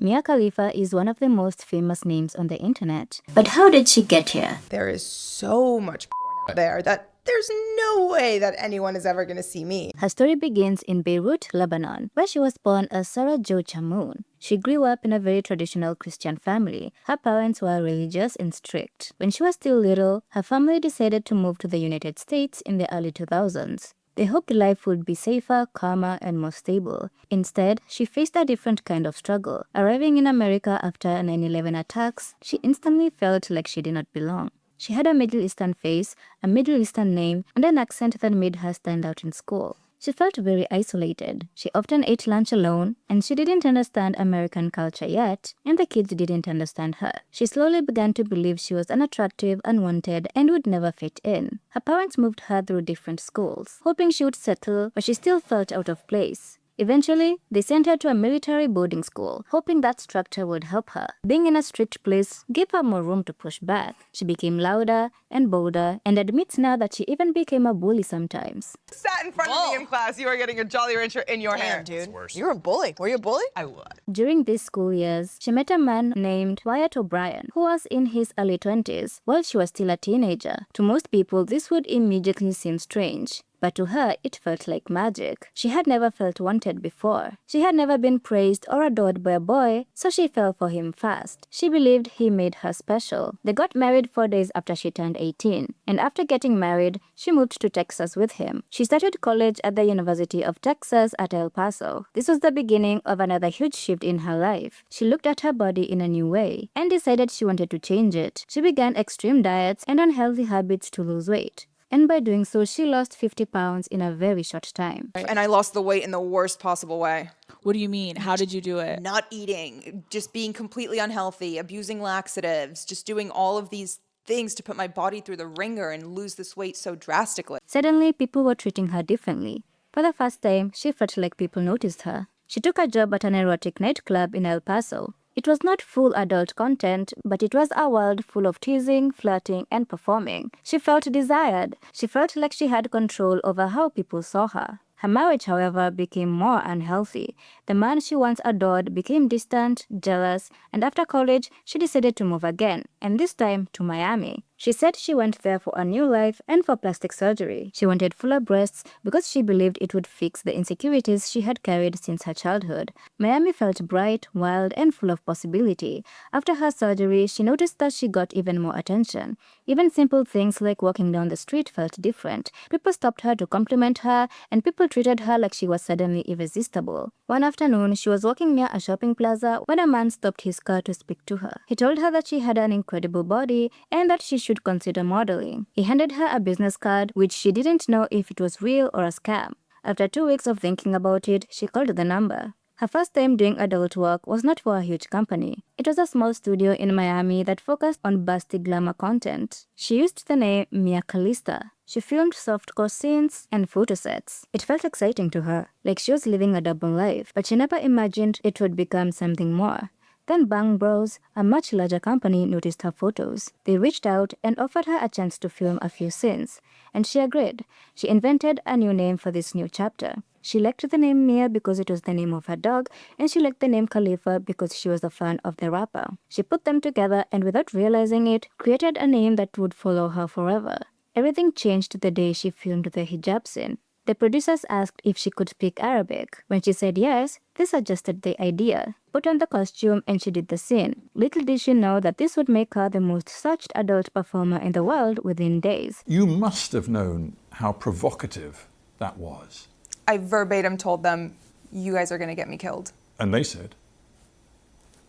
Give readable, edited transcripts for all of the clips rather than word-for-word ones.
Mia Khalifa is one of the most famous names on the internet. But how did she get here? There is so much porn out there that there's no way that anyone is ever going to see me. Her story begins in Beirut, Lebanon, where she was born as Sarah Jo Chamoun. She grew up in a very traditional Christian family. Her parents were religious and strict. When she was still little, her family decided to move to the United States in the early 2000s. They hoped life would be safer, calmer, and more stable. Instead, she faced a different kind of struggle. Arriving in America after 9/11 attacks, she instantly felt like she did not belong. She had a Middle Eastern face, a Middle Eastern name, and an accent that made her stand out in school. She felt very isolated. She often ate lunch alone, and she didn't understand American culture yet, and the kids didn't understand her. She slowly began to believe she was unattractive, unwanted, and would never fit in. Her parents moved her through different schools, hoping she would settle, but she still felt out of place. Eventually, they sent her to a military boarding school, hoping that structure would help her. Being in a strict place gave her more room to push back. She became louder and bolder, and admits now that she even became a bully sometimes. Sat in front of me in class, you are getting a Jolly Rancher in your hair. Dude, you were a bully. Were you a bully? I was. During these school years, she met a man named Wyatt O'Brien, who was in his early 20s while she was still a teenager. To most people, this would immediately seem strange. But to her, it felt like magic. She had never felt wanted before. She had never been praised or adored by a boy, so she fell for him fast. She believed he made her special. They got married 4 days after she turned 18, and after getting married, she moved to Texas with him. She started college at the University of Texas at El Paso. This was the beginning of another huge shift in her life. She looked at her body in a new way and decided she wanted to change it. She began extreme diets and unhealthy habits to lose weight. And by doing so, she lost 50 pounds in a very short time. And I lost the weight in the worst possible way. What do you mean? How did you do it? Not eating, just being completely unhealthy, abusing laxatives, just doing all of these things to put my body through the ringer and lose this weight so drastically. Suddenly, people were treating her differently. For the first time, she felt like people noticed her. She took a job at an erotic nightclub in El Paso. It was not full adult content, but it was a world full of teasing, flirting, and performing. She felt desired. She felt like she had control over how people saw her. Her marriage, however, became more unhealthy. The man she once adored became distant, jealous, and after college, she decided to move again, and this time to Miami. She said she went there for a new life and for plastic surgery. She wanted fuller breasts because she believed it would fix the insecurities she had carried since her childhood. Miami felt bright, wild, and full of possibility. After her surgery, she noticed that she got even more attention. Even simple things like walking down the street felt different. People stopped her to compliment her, and people treated her like she was suddenly irresistible. One afternoon, she was walking near a shopping plaza when a man stopped his car to speak to her. He told her that she had an incredible body and that she should consider modeling. He handed her a business card, which she didn't know if it was real or a scam. After 2 weeks of thinking about it, she called the number. Her first time doing adult work was not for a huge company. It was a small studio in Miami that focused on busty glamour content. She used the name Mia Khalifa. She filmed softcore scenes and photo sets. It felt exciting to her, like she was living a double life, but she never imagined it would become something more. Then Bang Bros, a much larger company, noticed her photos. They reached out and offered her a chance to film a few scenes, and she agreed. She invented a new name for this new chapter. She liked the name Mia because it was the name of her dog, and she liked the name Khalifa because she was a fan of the rapper. She put them together and without realizing it, created a name that would follow her forever. Everything changed the day she filmed the hijab scene. The producers asked if she could speak Arabic. When she said yes, they suggested the idea. Put on the costume and she did the scene. Little did she know that this would make her the most searched adult performer in the world within days. You must have known how provocative that was. I verbatim told them, you guys are going to get me killed. And they said?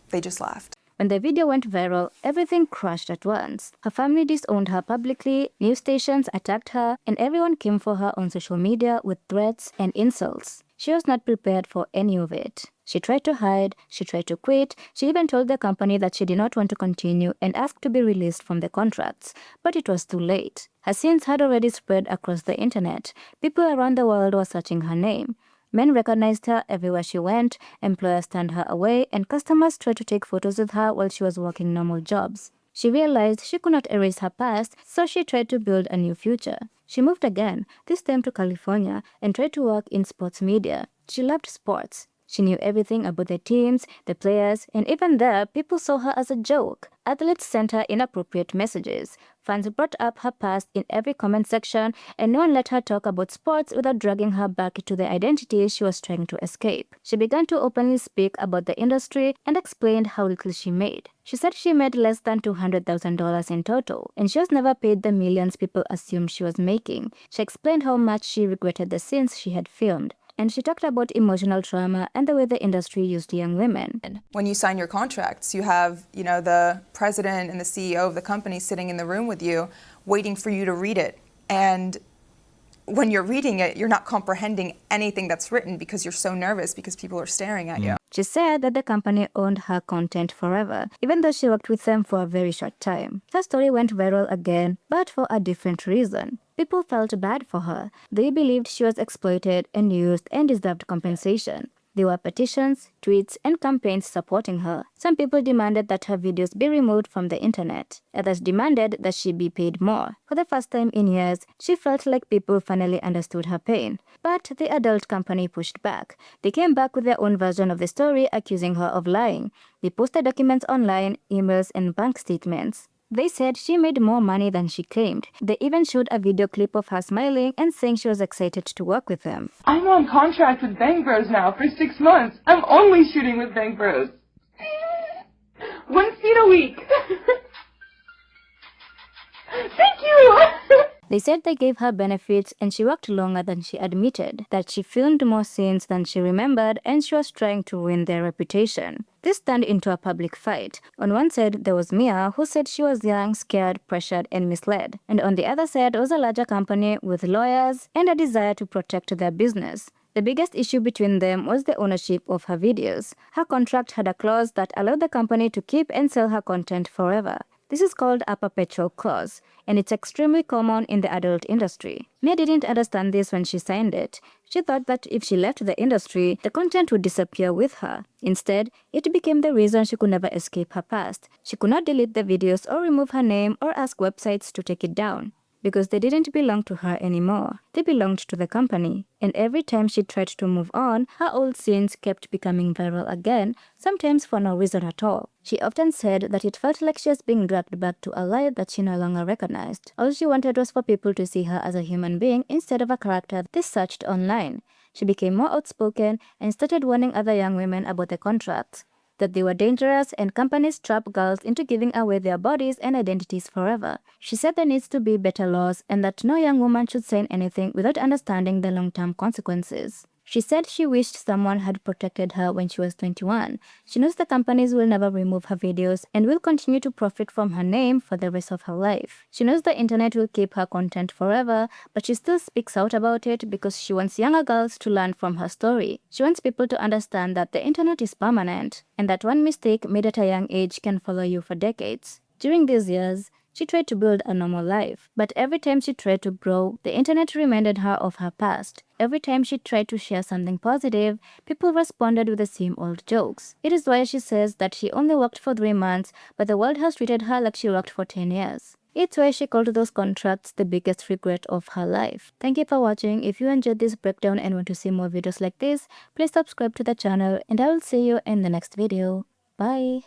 They just laughed. When the video went viral, everything crashed at once. Her family disowned her publicly, news stations attacked her, and everyone came for her on social media with threats and insults. She was not prepared for any of it. She tried to hide, she tried to quit, she even told the company that she did not want to continue and asked to be released from the contracts. But it was too late. Her scenes had already spread across the internet. People around the world were searching her name. Men recognized her everywhere she went, employers turned her away, and customers tried to take photos with her while she was working normal jobs. She realized she could not erase her past, so she tried to build a new future. She moved again, this time to California, and tried to work in sports media. She loved sports. She knew everything about the teams, the players, and even there, people saw her as a joke. Athletes sent her inappropriate messages. Fans brought up her past in every comment section, and no one let her talk about sports without dragging her back to the identity she was trying to escape. She began to openly speak about the industry and explained how little she made. She said she made less than $200,000 in total, and she was never paid the millions people assumed she was making. She explained how much she regretted the scenes she had filmed. And she talked about emotional trauma and the way the industry used young women. When you sign your contracts, you have, the president and the CEO of the company sitting in the room with you, waiting for you to read it. And when you're reading it, you're not comprehending anything that's written because you're so nervous because people are staring at you. She said that the company owned her content forever, even though she worked with them for a very short time. Her story went viral again, but for a different reason. People felt bad for her. They believed she was exploited and used and deserved compensation. There were petitions, tweets, and campaigns supporting her. Some people demanded that her videos be removed from the internet. Others demanded that she be paid more. For the first time in years, she felt like people finally understood her pain. But the adult company pushed back. They came back with their own version of the story, accusing her of lying. They posted documents online, emails, and bank statements. They said she made more money than she claimed. They even showed a video clip of her smiling and saying she was excited to work with them. I'm on contract with Bang Bros now for 6 months. I'm only shooting with Bang Bros. 1 scene a week. Thank you! They said they gave her benefits and she worked longer than she admitted, that she filmed more scenes than she remembered, and she was trying to ruin their reputation. This turned into a public fight. On one side, there was Mia, who said she was young, scared, pressured, and misled. And on the other side was a larger company with lawyers and a desire to protect their business. The biggest issue between them was the ownership of her videos. Her contract had a clause that allowed the company to keep and sell her content forever. This is called a perpetual clause, and it's extremely common in the adult industry. Mia didn't understand this when she signed it. She thought that if she left the industry, the content would disappear with her. Instead, it became the reason she could never escape her past. She could not delete the videos or remove her name or ask websites to take it down, because they didn't belong to her anymore. They belonged to the company. And every time she tried to move on, her old scenes kept becoming viral again, sometimes for no reason at all. She often said that it felt like she was being dragged back to a life that she no longer recognized. All she wanted was for people to see her as a human being instead of a character they searched online. She became more outspoken and started warning other young women about the contracts, that they were dangerous and companies trap girls into giving away their bodies and identities forever. She said there needs to be better laws and that no young woman should sign anything without understanding the long-term consequences. She said she wished someone had protected her when she was 21. She knows the companies will never remove her videos and will continue to profit from her name for the rest of her life. She knows the internet will keep her content forever, but she still speaks out about it because she wants younger girls to learn from her story. She wants people to understand that the internet is permanent and that one mistake made at a young age can follow you for decades. During these years, she tried to build a normal life, but every time she tried to grow, the internet reminded her of her past. Every time she tried to share something positive, people responded with the same old jokes. It is why she says that she only worked for 3 months, but the world has treated her like she worked for 10 years. It's why she called those contracts the biggest regret of her life. Thank you for watching. If you enjoyed this breakdown and want to see more videos like this, please subscribe to the channel and I will see you in the next video. Bye!